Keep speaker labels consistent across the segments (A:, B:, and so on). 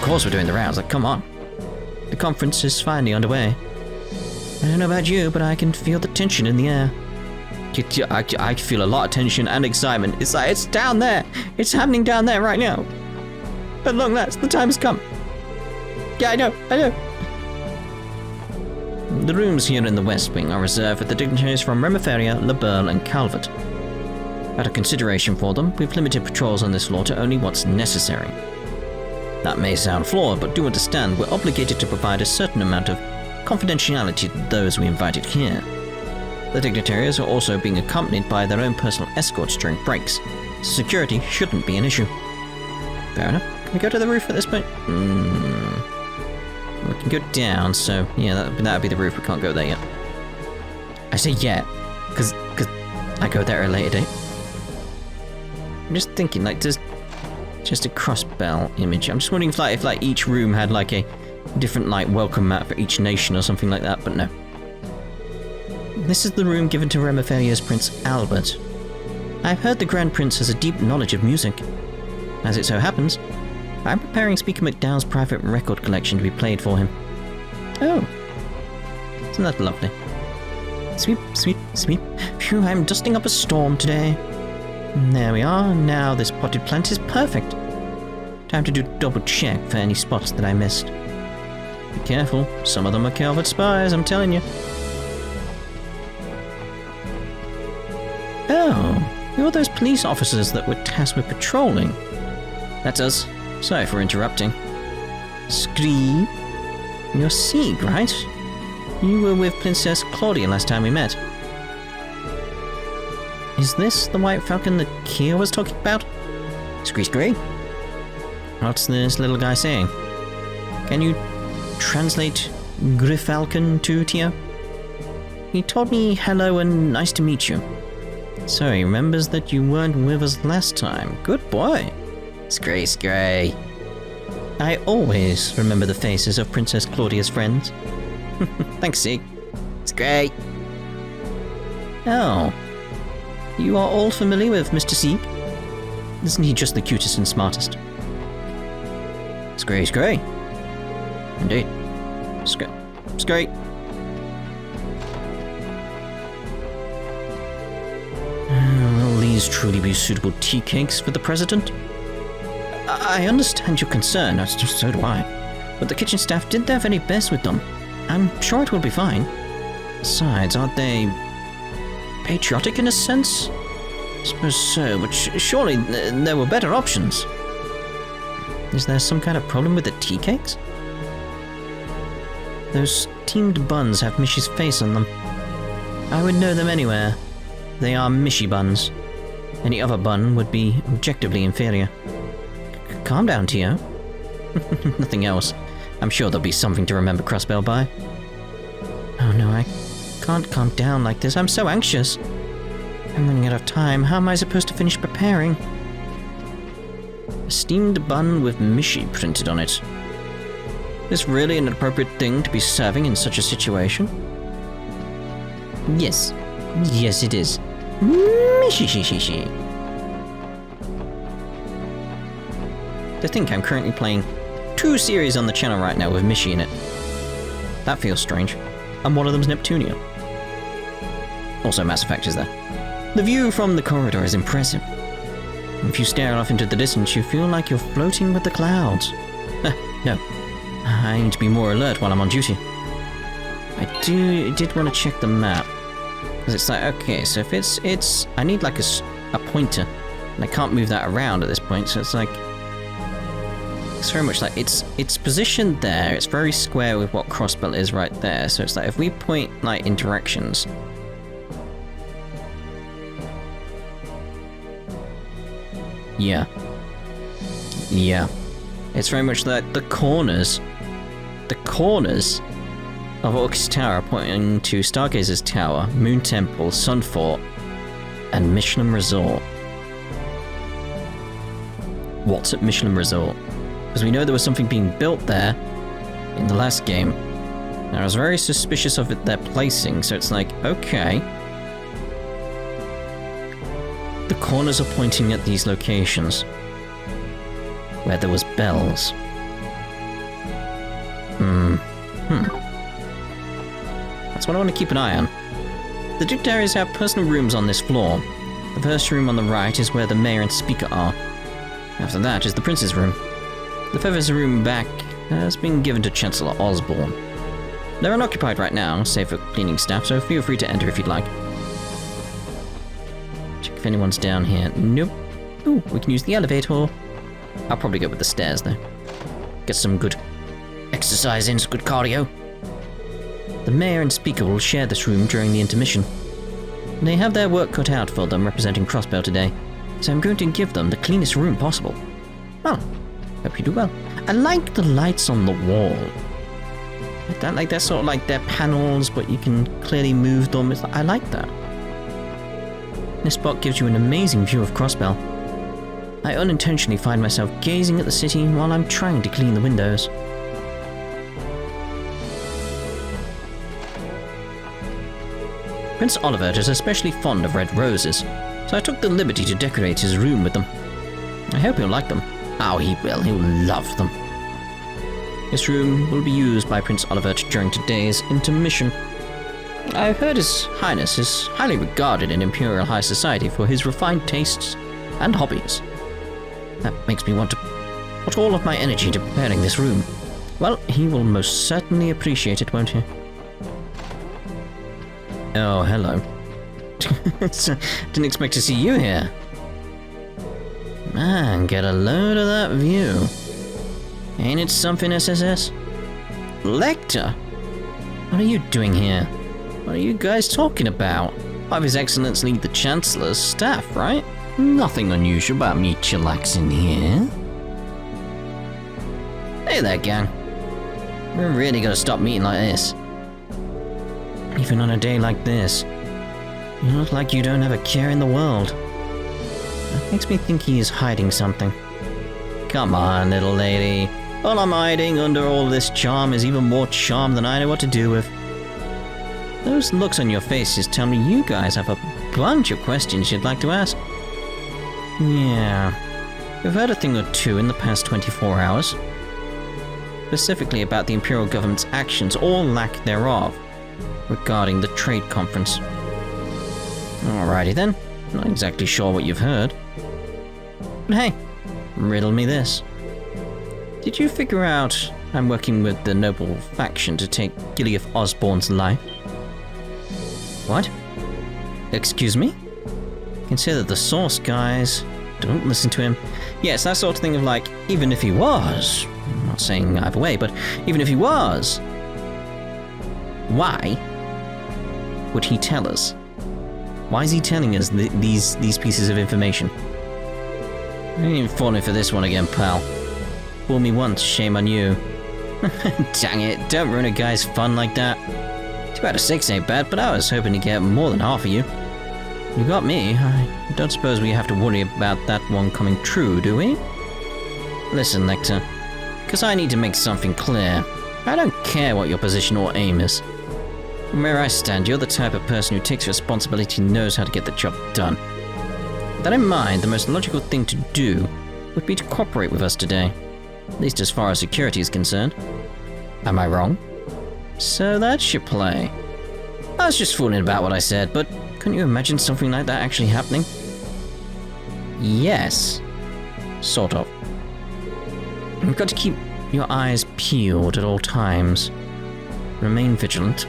A: course we're doing the rounds, like, come on. The conference is finally underway. I don't know about you, but I can feel the tension in the air. I feel a lot of tension and excitement. It's like, it's down there. It's happening down there right now. At long last, the time has come. Yeah, I know. The rooms here in the West Wing are reserved for the dignitaries from Revache, Lechter, and Calvard. Out of consideration for them, we've limited patrols on this floor to only what's necessary. That may sound flawed, but do understand we're obligated to provide a certain amount of confidentiality to those we invited here. The dignitaries are also being accompanied by their own personal escorts during breaks, so security shouldn't be an issue. Fair enough. Can we go to the roof at this point? We can go down, so yeah, that'd be the roof. We can't go there yet. I say yeah, because I go there at a later date. I'm just thinking, like, there's just a Crossbell image. I'm just wondering if each room had like a different like welcome mat for each nation or something like that, but no. This is the room given to Revache's Prince Albert. I've heard the Grand Prince has a deep knowledge of music. As it so happens, I'm preparing Speaker McDowell's private record collection to be played for him. Oh, isn't that lovely? Sweep, sweep, sweep. Phew, I'm dusting up a storm today. There we are. Now this potted plant is perfect. Time to do a double check for any spots that I missed. Be careful, some of them are Calvard spies, I'm telling you. Oh, you're those police officers that were tasked with patrolling. That's us. Sorry for interrupting. Scree? You're Sieg, right? You were with Princess Claudia last time we met. Is this the White Falcon that Kia was talking about? Scree? What's this little guy saying? Can you translate Griffalcon to Tio? He told me hello and nice to meet you. So he remembers that you weren't with us last time. Good boy. Scree. I always remember the faces of Princess Claudia's friends. Thanks, Sieg. Scree. Oh. You are all familiar with Mr. Sieg? Isn't he just the cutest and smartest? Scree. Indeed. Scree. Will these truly be suitable tea cakes for the President? I understand your concern, so do I. But the kitchen staff did their very best with them. I'm sure it will be fine. Besides, aren't they patriotic in a sense? I suppose so, but surely there were better options. Is there some kind of problem with the tea cakes? Those steamed buns have Mishy's face on them. I would know them anywhere. They are Mishy buns. Any other bun would be objectively inferior. Calm down, Tio. Nothing else. I'm sure there'll be something to remember Crossbell by. Oh no, I can't calm down like this. I'm so anxious. I'm running out of time. How am I supposed to finish preparing? A steamed bun with Mishy printed on it. Is this really an appropriate thing to be serving in such a situation? Yes, it is. Mishy. To think I'm currently playing 2 series on the channel right now with Mishy in it. That feels strange. And one of them's Neptunia. Also Mass Effect is there. The view from the corridor is impressive. If you stare off into the distance, you feel like you're floating with the clouds. No. I need to be more alert while I'm on duty. I did want to check the map. Because it's like, okay, so if it's... I need like a pointer. And I can't move that around at this point, so it's like... It's very much like, it's positioned there, it's very square with what Crossbell is right there, so it's like, if we point, like, in directions... Yeah. It's very much like the corners of Orcus Tower pointing to Stargazer's Tower, Moon Temple, Sun Fort, and Michelin Resort. What's at Michelin Resort? Because we know there was something being built there in the last game. And I was very suspicious of their placing, so it's like, okay. The corners are pointing at these locations where there was bells. That's what I want to keep an eye on. The dignitaries have personal rooms on this floor. The first room on the right is where the mayor and speaker are. After that is the prince's room. The furthest room back has been given to Chancellor Osborne. They're unoccupied right now, save for cleaning staff, so feel free to enter if you'd like. Check if anyone's down here. Nope. Ooh, we can use the elevator. I'll probably go with the stairs, though. Get some good exercise in, some good cardio. The mayor and speaker will share this room during the intermission. They have their work cut out for them representing Crossbell today, so I'm going to give them the cleanest room possible. Well, hope you do well. I like the lights on the wall. They're sort of like they're panels, but you can clearly move them. I like that. This spot gives you an amazing view of Crossbell. I unintentionally find myself gazing at the city while I'm trying to clean the windows. Prince Oliver is especially fond of red roses, so I took the liberty to decorate his room with them. I hope he'll like them. Oh, he will. He'll love them. This room will be used by Prince Oliver during today's intermission. I've heard His Highness is highly regarded in Imperial High Society for his refined tastes and hobbies. That makes me want to put all of my energy into preparing this room. Well, he will most certainly appreciate it, won't he? Oh, hello. Didn't expect to see you here. Man, get a load of that view. Ain't it something, SSS? Lechter? What are you doing here? What are you guys talking about? Of His Excellency the Chancellor's staff, right? Nothing unusual about me chillaxing here. Hey there, gang. We're really gonna stop meeting like this. Even on a day like this, you look like you don't have a care in the world. That makes me think he is hiding something. Come on, little lady. All I'm hiding under all this charm is even more charm than I know what to do with. Those looks on your faces tell me you guys have a bunch of questions you'd like to ask. Yeah, we've heard a thing or two in the past 24 hours. Specifically about the Imperial government's actions or lack thereof regarding the trade conference. Alrighty then, not exactly sure what you've heard. But hey, riddle me this. Did you figure out I'm working with the noble faction to take Gilead Osborne's life? What? Excuse me? Consider the source, guys. Don't listen to him. Yes, that sort of thing of like, even if he was, I'm not saying either way, but even if he was, why would he tell us? Why is he telling us these pieces of information? I ain't falling for this one again, pal. Fool me once, shame on you. Dang it, don't ruin a guy's fun like that. 2 out of 6 ain't bad, but I was hoping to get more than half of you. You got me. I don't suppose we have to worry about that one coming true, do we? Listen, Lechter, because I need to make something clear. I don't care what your position or aim is. From where I stand, you're the type of person who takes responsibility and knows how to get the job done. With that in mind, the most logical thing to do would be to cooperate with us today. At least as far as security is concerned. Am I wrong? So that's your play. I was just fooling about what I said, but couldn't you imagine something like that actually happening? Yes. Sort of. You've got to keep your eyes peeled at all times. Remain vigilant.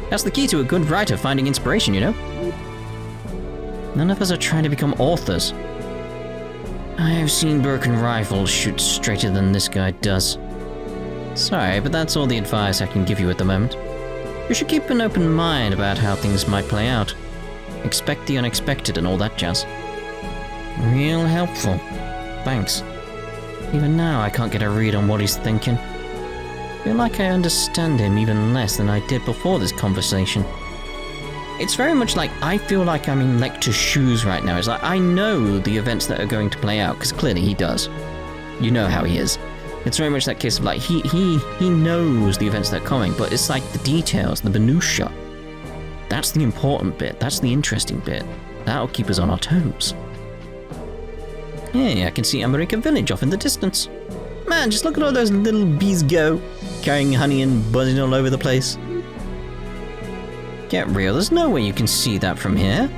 A: That's the key to a good writer finding inspiration, you know? None of us are trying to become authors. I have seen broken rifles shoot straighter than this guy does. Sorry, but that's all the advice I can give you at the moment. You should keep an open mind about how things might play out. Expect the unexpected and all that jazz. Real helpful. Thanks. Even now I can't get a read on what he's thinking. I feel like I understand him even less than I did before this conversation. It's very much like I feel like I'm in Lechter's shoes right now. It's like I know the events that are going to play out, because clearly he does. You know how he is. It's very much that case of like, he knows the events that are coming, but it's like the details, the minutiae. That's the important bit. That's the interesting bit. That'll keep us on our toes. Hey, I can see America Village off in the distance. Man, just look at all those little bees go. carrying honey and buzzing all over the place. Get real, there's no way you can see that from here.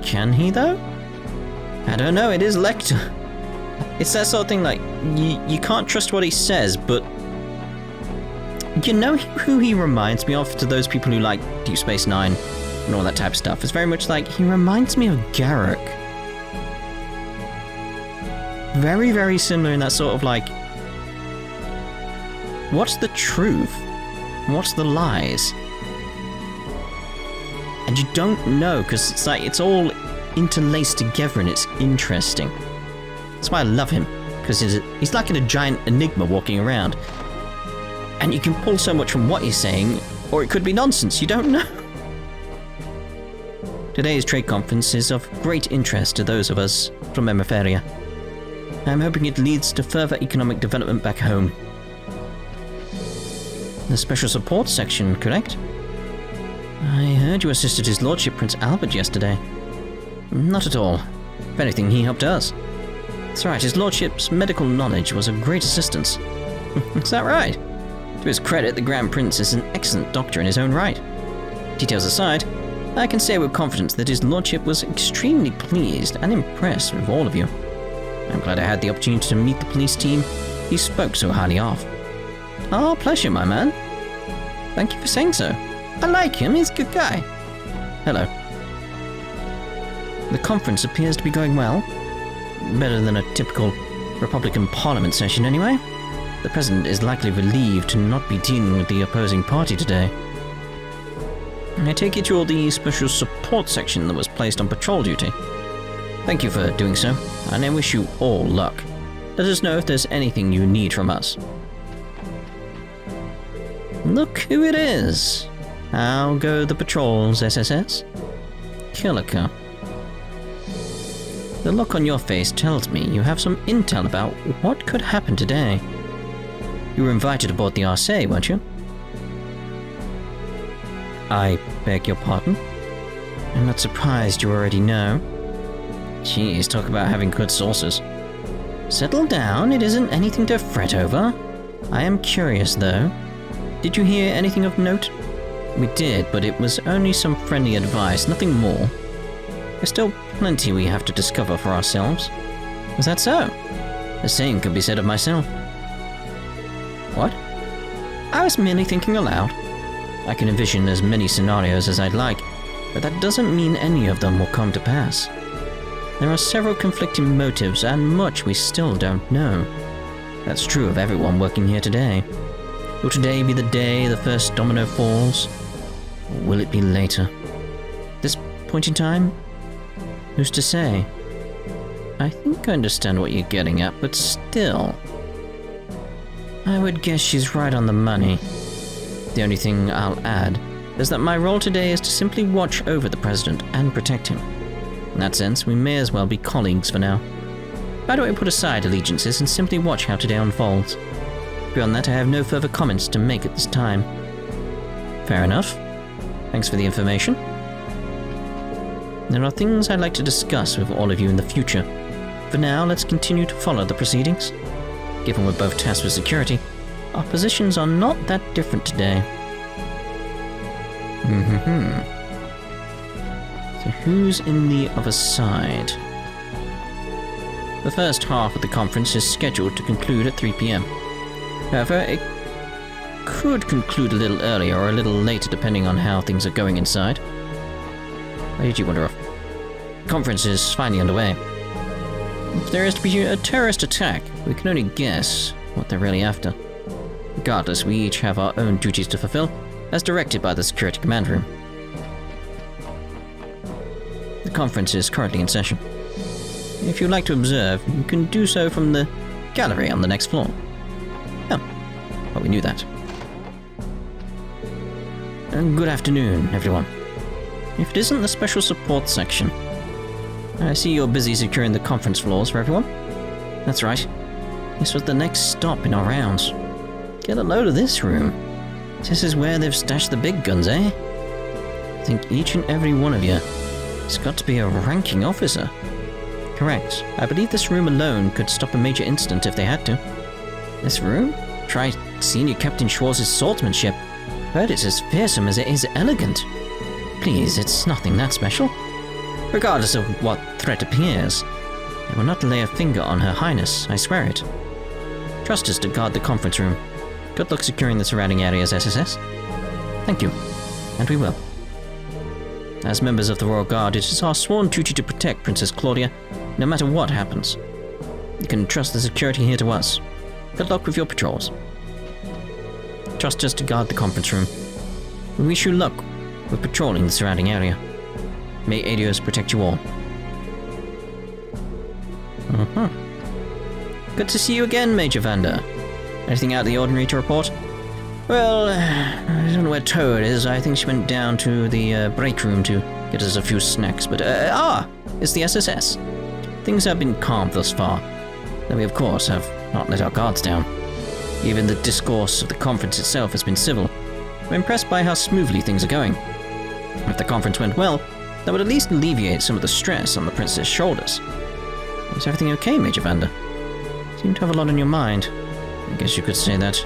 A: Can he though? I don't know, it is Lechter. It's that sort of thing like, you can't trust what he says, but... You know who he reminds me of to those people who like Deep Space Nine and all that type of stuff? It's very much like, he reminds me of Garrick. Very, very similar in that sort of like, what's the truth? What's the lies? And you don't know, because it's like, it's all interlaced together and it's interesting. That's why I love him, because he's like a giant enigma walking around. And you can pull so much from what he's saying, or it could be nonsense, you don't know. Today's trade conference is of great interest to those of us from Emeferia. I'm hoping it leads to further economic development back home. The special support section, correct? I heard you assisted His Lordship Prince Albert yesterday. Not at all. If anything, he helped us. That's right, His Lordship's medical knowledge was of great assistance. Is that right? To his credit, the Grand Prince is an excellent doctor in his own right. Details aside, I can say with confidence that His Lordship was extremely pleased and impressed with all of you. I'm glad I had the opportunity to meet the police team he spoke so highly of. Our pleasure, my man. Thank you for saying so. I like him, he's a good guy. Hello. The conference appears to be going well. Better than a typical Republican Parliament session anyway. The President is likely relieved to not be dealing with the opposing party today. I take it you're the special support section that was placed on patrol duty. Thank you for doing so, and I wish you all luck. Let us know if there's anything you need from us. Look who it is. How go the patrols, SSS? Kilika. The look on your face tells me you have some intel about what could happen today. You were invited aboard the Arce, weren't you? I beg your pardon? I'm not surprised you already know. Jeez, talk about having good sources. Settle down, it isn't anything to fret over. I am curious though. Did you hear anything of note? We did, but it was only some friendly advice, nothing more. There's still plenty we have to discover for ourselves. Was that so? The same could be said of myself. What? I was merely thinking aloud. I can envision as many scenarios as I'd like, but that doesn't mean any of them will come to pass. There are several conflicting motives and much we still don't know. That's true of everyone working here today. Will today be the day the first domino falls? Or will it be later? This point in time? Who's to say? I think I understand what you're getting at, but still... I would guess she's right on the money. The only thing I'll add is that my role today is to simply watch over the President and protect him. In that sense, we may as well be colleagues for now. Why don't we put aside allegiances and simply watch how today unfolds? Beyond that, I have no further comments to make at this time. Fair enough. Thanks for the information. There are things I'd like to discuss with all of you in the future. For now, let's continue to follow the proceedings. Given we're both tasked with security, our positions are not that different today. So who's in the other side? The first half of the conference is scheduled to conclude at 3 PM. However, it could conclude a little earlier or a little later depending on how things are going inside. Why did you wander off? The conference is finally underway. If there is to be a terrorist attack, we can only guess what they're really after. Regardless, we each have our own duties to fulfill, as directed by the Security Command Room. The conference is currently in session. If you'd like to observe, you can do so from the gallery on the next floor. Oh, well, we knew that. Good afternoon, everyone. If it isn't the special support section, I see you're busy securing the conference floors for everyone. That's right. This was the next stop in our rounds. Get a load of this room. This is where they've stashed the big guns, eh? I think each and every one of you It's got to be a ranking officer. Correct. I believe this room alone could stop a major incident if they had to. This room? Try Senior Captain Schwarz's swordsmanship. Heard it's as fearsome as it is elegant. Please, it's nothing that special. Regardless of what threat appears, I will not lay a finger on Her Highness, I swear it. Trust us to guard the conference room. Good luck securing the surrounding areas, SSS. Thank you, and we will. As members of the Royal Guard, it is our sworn duty to protect Princess Claudia, no matter what happens. You can trust the security here to us. Good luck with your patrols. Trust us to guard the conference room. We wish you luck with patrolling the surrounding area. May Aide protect you all. Good to see you again, Major Vander. Anything out of the ordinary to report? Well, I don't know where Toad is. I think she went down to the break room to get us a few snacks, but it's the SSS. Things have been calm thus far, though we of course have not let our guards down. Even the discourse of the conference itself has been civil. I'm impressed by how smoothly things are going. If the conference went well, that would at least alleviate some of the stress on the prince's shoulders. Is everything okay, Major Vander? You seem to have a lot on your mind. I guess you could say that.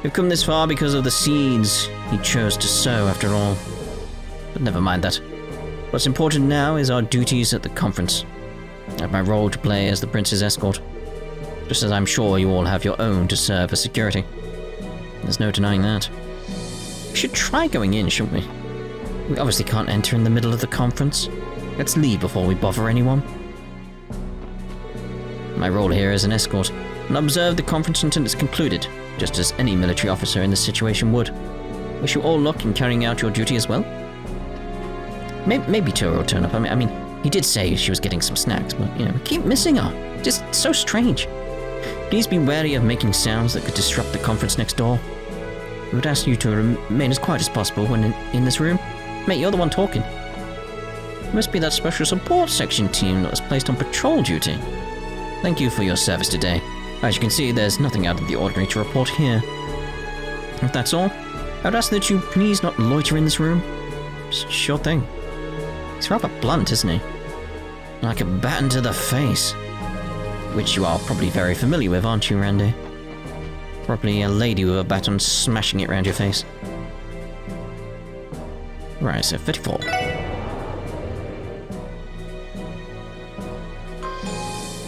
A: We've come this far because of the seeds he chose to sow, after all. But never mind that. What's important now is our duties at the conference. I have my role to play as the prince's escort, just as I'm sure you all have your own to serve as security. There's no denying that. We should try going in, shouldn't we? We obviously can't enter in the middle of the conference. Let's leave before we bother anyone. My role here is an escort, and observe the conference until it's concluded, just as any military officer in this situation would. Wish you all luck in carrying out your duty as well. Maybe Toro will turn up. I mean, he did say she was getting some snacks, but, we keep missing her. Just so strange. Please be wary of making sounds that could disrupt the conference next door. We would ask you to remain as quiet as possible when in this room. Mate, you're the one talking. It must be that special support section team that was placed on patrol duty. Thank you for your service today. As you can see, there's nothing out of the ordinary to report here. If that's all, I would ask that you please not loiter in this room. Sure thing. He's rather blunt, isn't he? Like a baton to the face. Which you are probably very familiar with, aren't you, Randy? Probably a lady with a baton smashing it around your face. Right, so 54.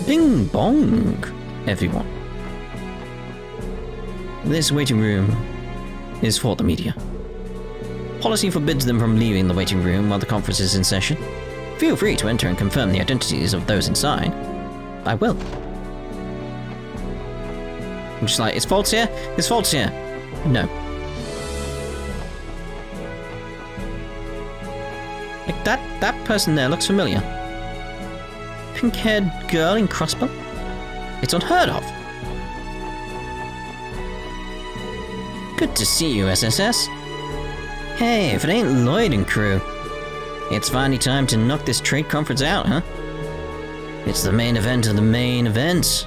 A: Bing bong, everyone. This waiting room is for the media. Policy forbids them from leaving the waiting room while the conference is in session. Feel free to enter and confirm the identities of those inside. I will. I'm just like, it's false here? It's false here. No. Like that person there looks familiar. Pink-haired girl in Crossbell? It's unheard of. Good to see you, SSS. Hey, if it ain't Lloyd and crew. It's finally time to knock this trade conference out, huh? It's the main event of the main events.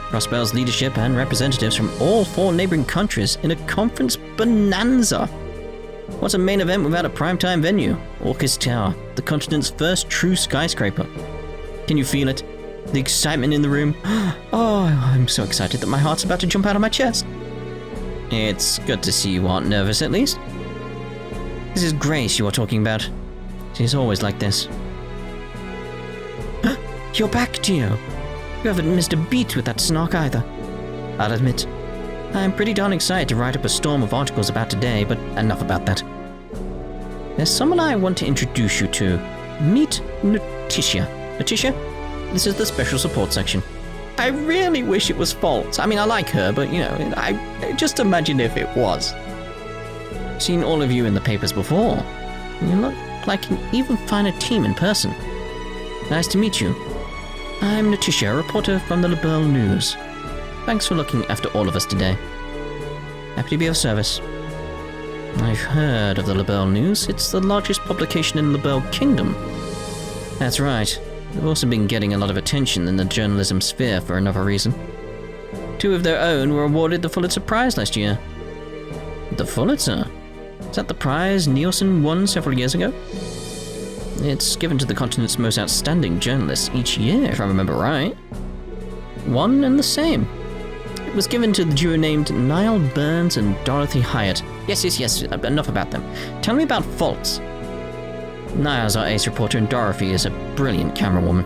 A: Crossbell's leadership and representatives from all 4 neighboring countries in a conference bonanza. What's a main event without a primetime venue? Orcus Tower, the continent's first true skyscraper. Can you feel it? The excitement in the room? Oh, I'm so excited that my heart's about to jump out of my chest. It's good to see you aren't nervous, at least. This is Grace you are talking about. She's always like this. You're back, Gio. You haven't missed a beat with that snark either. I'll admit, I'm pretty darn excited to write up a storm of articles about today, but enough about that. There's someone I want to introduce you to. Meet Letitia. Letitia, this is the special support section. I really wish it was false. I mean, I like her, but, I just imagine if it was. Seen all of you in the papers before. You look like an even finer team in person. Nice to meet you. I'm Letitia, a reporter from the LaBelle News. Thanks for looking after all of us today. Happy to be of service. I've heard of the LaBelle News. It's the largest publication in LaBelle Kingdom. That's right. They've also been getting a lot of attention in the journalism sphere for another reason. 2 of their own were awarded the Pulitzer Prize last year. The Pulitzer? Is that the prize Nielsen won several years ago? It's given to the continent's most outstanding journalists each year, if I remember right. One and the same. It was given to the duo named Niall Burns and Dorothy Hyatt. Yes, enough about them. Tell me about faults. Niall's our ace reporter and Dorothy is a brilliant camerawoman.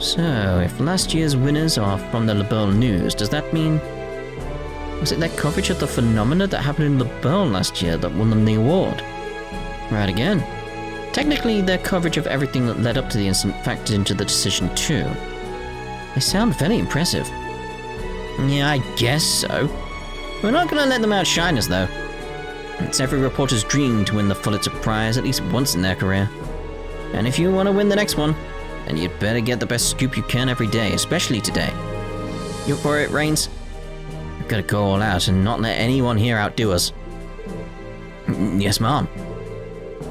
A: So, if last year's winners are from the LaBelle News, does that mean... Was it their coverage of the phenomena that happened in LaBelle last year that won them the award? Right again. Technically, their coverage of everything that led up to the incident factored into the decision too. They sound very impressive. Yeah, I guess so. We're not gonna let them outshine us though. It's every reporter's dream to win the Pulitzer Prize at least once in their career. And if you want to win the next one, then you'd better get the best scoop you can every day, especially today. You up for it, Rains? We've got to go all out and not let anyone here outdo us. Yes, Mom.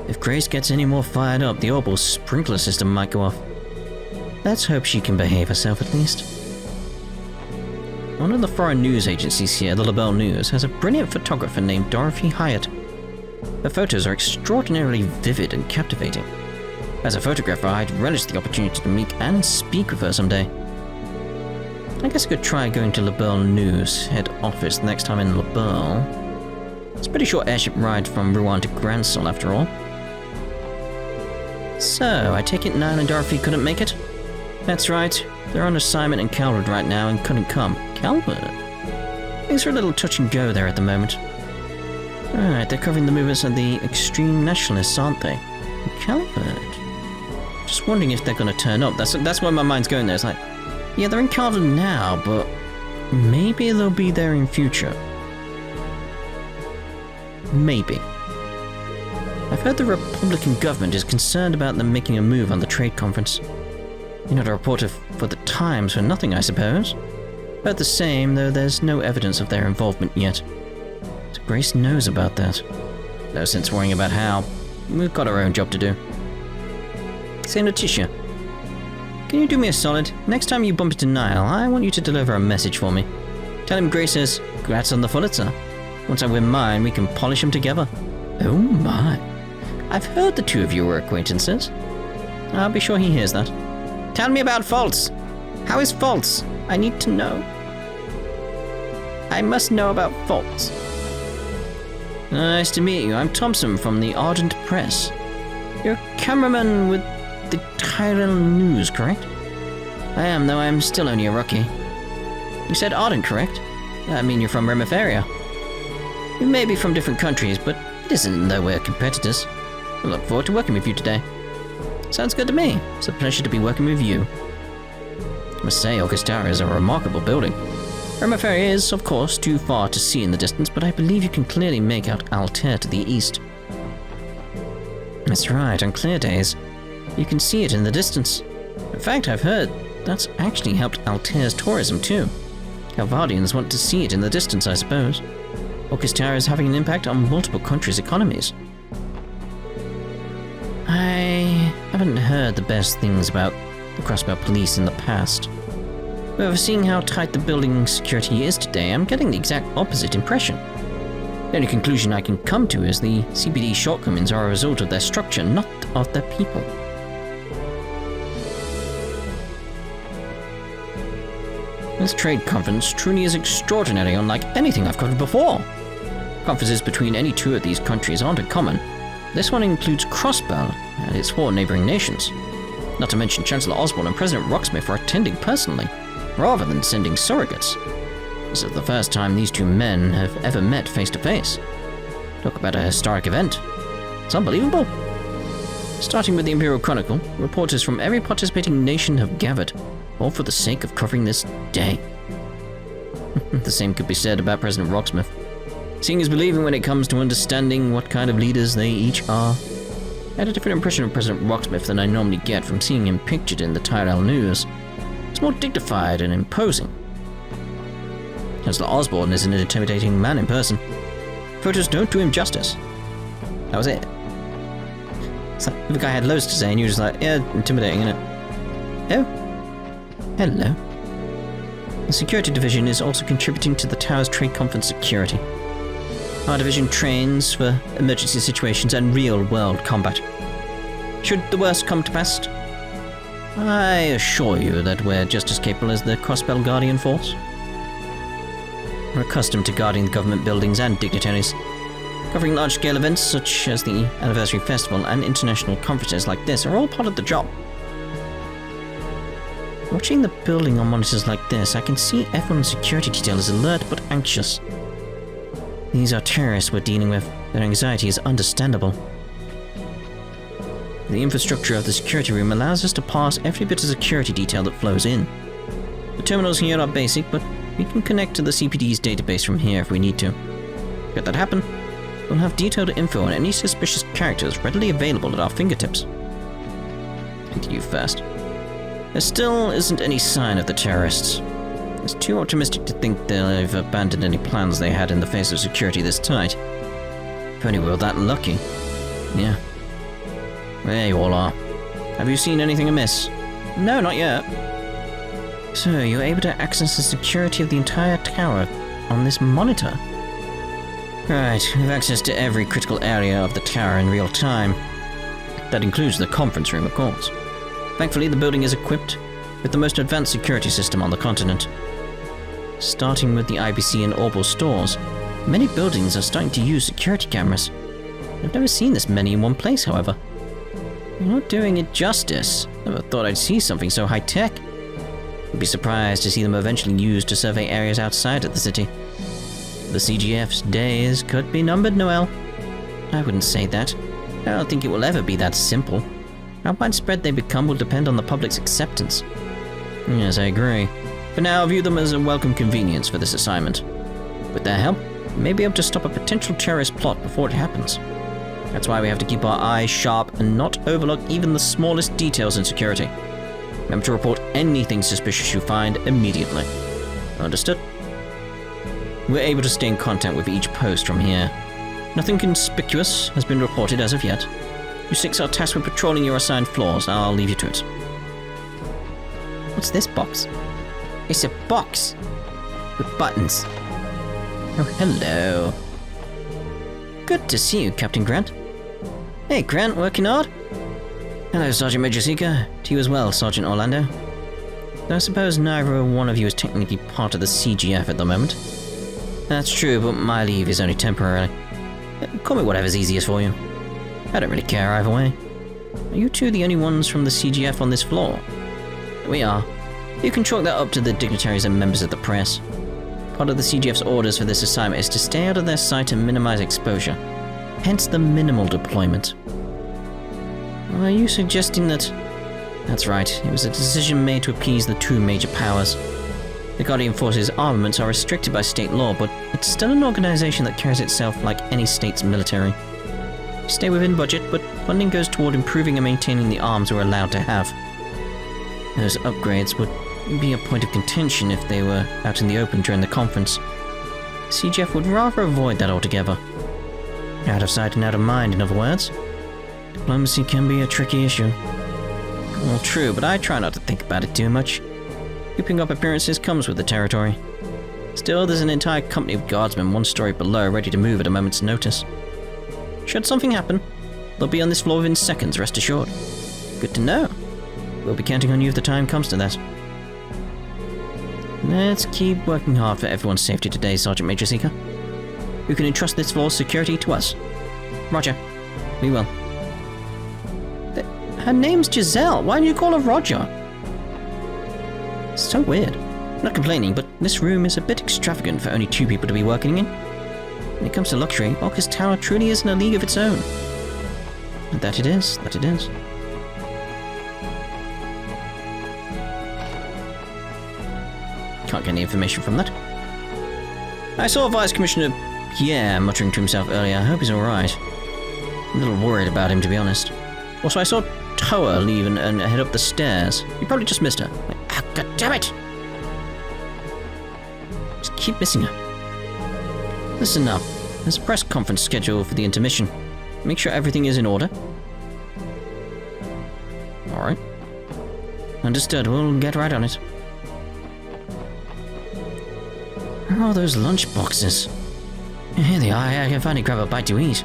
A: If Grace gets any more fired up, the orbital sprinkler system might go off. Let's hope she can behave herself at least. One of the foreign news agencies here, the LaBelle News, has a brilliant photographer named Dorothy Hyatt. Her photos are extraordinarily vivid and captivating. As a photographer, I'd relish the opportunity to meet and speak with her someday. I guess I could try going to LaBelle News head office the next time in LaBelle. It's a pretty short airship ride from Rouen to Gransol after all. So, I take it Niall and Dorothy couldn't make it? That's right, they're on assignment in Calvard right now and couldn't come. Calvard? Things are a little touch and go there at the moment. Right, they're covering the movements of the extreme nationalists, aren't they? Calvard? Just wondering if they're going to turn up. That's where my mind's going there. It's like, yeah, they're in Calvard now, but maybe they'll be there in future. Maybe. I've heard the Republican government is concerned about them making a move on the trade conference. You're not a reporter for the Times for nothing, I suppose. About the same, though there's no evidence of their involvement yet. So Grace knows about that. No sense worrying about how. We've got our own job to do. Say, Letitia, can you do me a solid? Next time you bump into Niall, I want you to deliver a message for me. Tell him Grace says, congrats on the Pulitzer. Once I win mine, we can polish them together. Oh my. I've heard the two of you were acquaintances. I'll be sure he hears that. Tell me about faults. How is faults? I need to know. I must know about faults. Nice to meet you. I'm Thompson from the Ardent Press. You're a cameraman with the Tyrell News, correct? I am, though I'm still only a rookie. You said Ardent, correct? I mean, you're from Revache area. We may be from different countries, but it isn't that we're competitors. I look forward to working with you today. Sounds good to me. It's a pleasure to be working with you. I must say, August Tower is a remarkable building. Revache is, of course, too far to see in the distance, but I believe you can clearly make out Altair to the east. That's right, on clear days, you can see it in the distance. In fact, I've heard that's actually helped Altair's tourism too. Calvardians want to see it in the distance, I suppose. August Tower is having an impact on multiple countries' economies. I haven't heard the best things about the Crossbell police in the past. However, seeing how tight the building security is today, I'm getting the exact opposite impression. The only conclusion I can come to is the CBD shortcomings are a result of their structure, not of their people. This trade conference truly is extraordinary, unlike anything I've covered before. Conferences between any two of these countries aren't uncommon. This one includes Crossbell and its 4 neighboring nations. Not to mention Chancellor Osborne and President Rocksmith are attending personally, rather than sending surrogates. This is the first time these two men have ever met face to face. Talk about a historic event. It's unbelievable. Starting with the Imperial Chronicle, reporters from every participating nation have gathered, all for the sake of covering this day. The same could be said about President Rocksmith. Seeing is believing when it comes to understanding what kind of leaders they each are. I had a different impression of President Rocksmith than I normally get from seeing him pictured in the Tyrell News. He's more dignified and imposing. Chancellor Osborne is an intimidating man in person. Photos don't do him justice. That was it. It's like the guy had loads to say and you were just like, yeah, intimidating, innit? Oh? Hello. The security division is also contributing to the tower's trade conference security. Our division trains for emergency situations and real-world combat. should the worst come to pass. I assure you that we're just as capable as the Crossbell Guardian Force. We're accustomed to guarding government buildings and dignitaries, covering large-scale events such as the Anniversary Festival and international conferences like this are all part of the job. Watching the building on monitors like this, I can see everyone in security detail is alert but anxious. These are terrorists we're dealing with. Their anxiety is understandable. The infrastructure of the security room allows us to pass every bit of security detail that flows in. The terminals here are basic, but we can connect to the CPD's database from here if we need to. Should that happen, we'll have detailed info on any suspicious characters readily available at our fingertips. Speak to you first. There still isn't any sign of the terrorists. It's too optimistic to think they've abandoned any plans they had in the face of security this tight. If only we were that lucky. Yeah. There you all are. Have you seen anything amiss? No, not yet. So, you're able to access the security of the entire tower on this monitor? Right, we have access to every critical area of the tower in real time. That includes the conference room, of course. Thankfully, the building is equipped with the most advanced security system on the continent. Starting with the IBC and Orbital stores, many buildings are starting to use security cameras. I've never seen this many in one place, however. You're not doing it justice. Never thought I'd see something so high-tech. I'd be surprised to see them eventually used to survey areas outside of the city. The CGF's days could be numbered, Noel. I wouldn't say that. I don't think it will ever be that simple. How widespread they become will depend on the public's acceptance. Yes, I agree. For now, I view them as a welcome convenience for this assignment. With their help, we may be able to stop a potential terrorist plot before it happens. That's why we have to keep our eyes sharp and not overlook even the smallest details in security. Remember to report anything suspicious you find immediately. Understood? We're able to stay in contact with each post from here. Nothing conspicuous has been reported as of yet. You six are tasked with patrolling your assigned floors. I'll leave you to it. What's this box? It's a box with buttons. Oh, hello. Good to see you, Captain Grant. Hey, Grant, working hard? Hello, Sergeant Major Seeker. To you as well, Sergeant Orlando. Though I suppose neither one of you is technically part of the CGF at the moment. That's true, but my leave is only temporary. Call me whatever's easiest for you. I don't really care either way. Are you two the only ones from the CGF on this floor? We are. You can chalk that up to the dignitaries and members of the press. Part of the CGF's orders for this assignment is to stay out of their sight and minimize exposure. Hence the minimal deployment. Are you suggesting that... That's right, it was a decision made to appease the two major powers. The Guardian Force's armaments are restricted by state law, but it's still an organization that carries itself like any state's military. We stay within budget, but funding goes toward improving and maintaining the arms we're allowed to have. Those upgrades would be a point of contention if they were out in the open during the conference. CGF would rather avoid that altogether. Out of sight and out of mind, in other words. Diplomacy can be a tricky issue. Well, true, but I try not to think about it too much. Keeping up appearances comes with the territory. Still, there's an entire company of guardsmen one story below ready to move at a moment's notice. Should something happen, they'll be on this floor within seconds, rest assured. Good to know. We'll be counting on you if the time comes to that. Let's keep working hard for everyone's safety today, Sergeant Major Seeker. You can entrust this floor's security to us. Roger. We will. Her name's Giselle. Why did you call her Roger? So weird. I'm not complaining, but this room is a bit extravagant for only two people to be working in. When it comes to luxury, Orcus Tower truly is in a league of its own. And that it is, that it is. Can't get any information from that. I saw Vice Commissioner Pierre muttering to himself earlier. I hope he's alright. I'm a little worried about him, to be honest. Also, I saw Toa leave and head up the stairs. You probably just missed her. Ah, God damn it! Just keep missing her. Listen up. There's a press conference scheduled for the intermission. Make sure everything is in order. Alright. Understood. We'll get right on it. Where are those lunch boxes? Here they are. I can finally grab a bite to eat.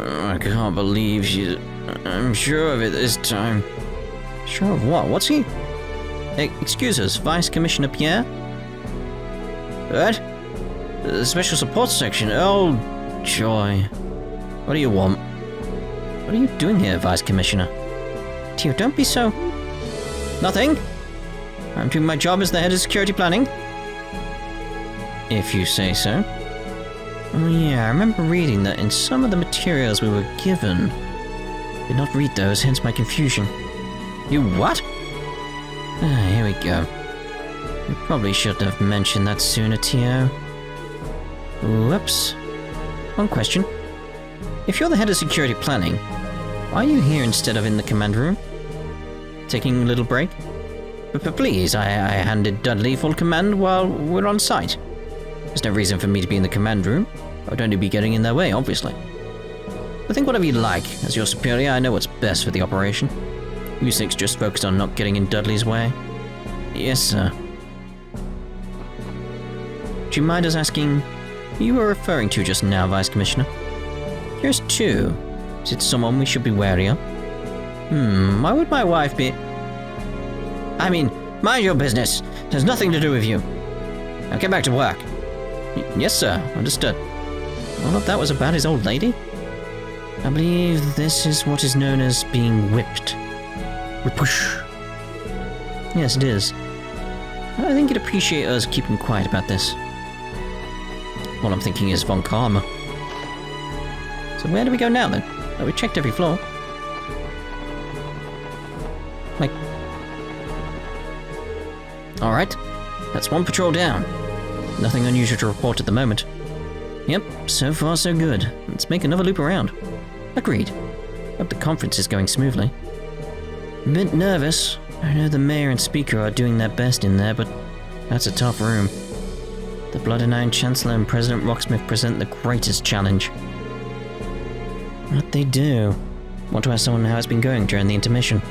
A: I can't believe she's... I'm sure of it this time. Sure of what? What's he... excuse us, Vice Commissioner Pierre? What? The Special Support Section? Oh, joy. What do you want? What are you doing here, Vice Commissioner? Tio, don't be so... Nothing. I'm doing my job as the head of security planning. If you say so. Oh yeah, I remember reading that in some of the materials we were given. Did not read those, hence my confusion. You what? Ah, here we go. You probably shouldn't have mentioned that sooner, Tio. Whoops. One question. If you're the head of security planning, why are you here instead of in the command room? Taking a little break? But please, I handed Dudley full command while we're on site. There's no reason for me to be in the command room. I would only be getting in their way, obviously. But think whatever you like. As your superior, I know what's best for the operation. You six just focused on not getting in Dudley's way. Yes, sir. Do you mind us asking who you were referring to just now, Vice Commissioner? Here's two. Is it someone we should be wary of? Why would my wife be... I mean, mind your business. It has nothing to do with you. Now get back to work. Yes, sir. Understood. All of that was about his old lady? I believe this is what is known as being whipped. Repush. Yes, it is. I think you'd appreciate us keeping quiet about this. All I'm thinking is Von Karma. So where do we go now, then? Oh, we checked every floor. Like... Alright. That's one patrol down. Nothing unusual to report at the moment. Yep, so far so good. Let's make another loop around. Agreed. Hope the conference is going smoothly. A bit nervous. I know the mayor and speaker are doing their best in there, but that's a tough room. The Blood and Iron Chancellor and President Rocksmith present the greatest challenge. What they do? Want to ask someone how it's been going during the intermission.